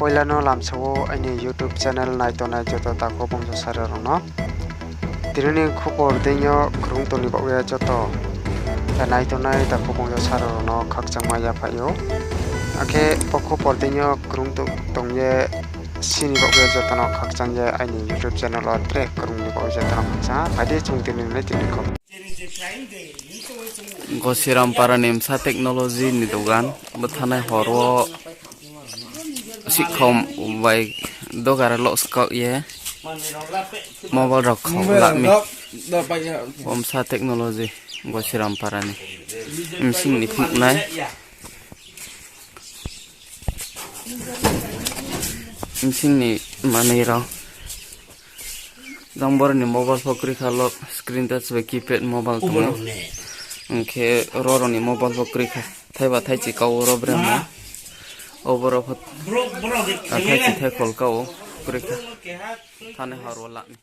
poilano lamsao ani YouTube channel naitonai joto tako bongso sararongno diruni khobor deinyo krungtoni bogya joto naitonai tako bongso sararongno khakchangmaya phaio akhe khobor deinyo krungto tongye sini bogya jotono khakchangye ani YouTube channel o trek krungni bogya jotono khakchang phaide chungtini nai ko Gosiram Nimsa Teknologi ni dogan bethanai horo sikhom bai dogara loskok ye mobile rok lakmi Nimsa Teknologi Gosiram Parani imsing ni phuknai imsing ni manira Gambar ni mobile phokri khalok screen touch be keypad mobile tumo ke roro ni mobile phokri kha thaiba thaichi kaw ro brema oboro phot thaichi thai khol kaw kri kha thane haro lakni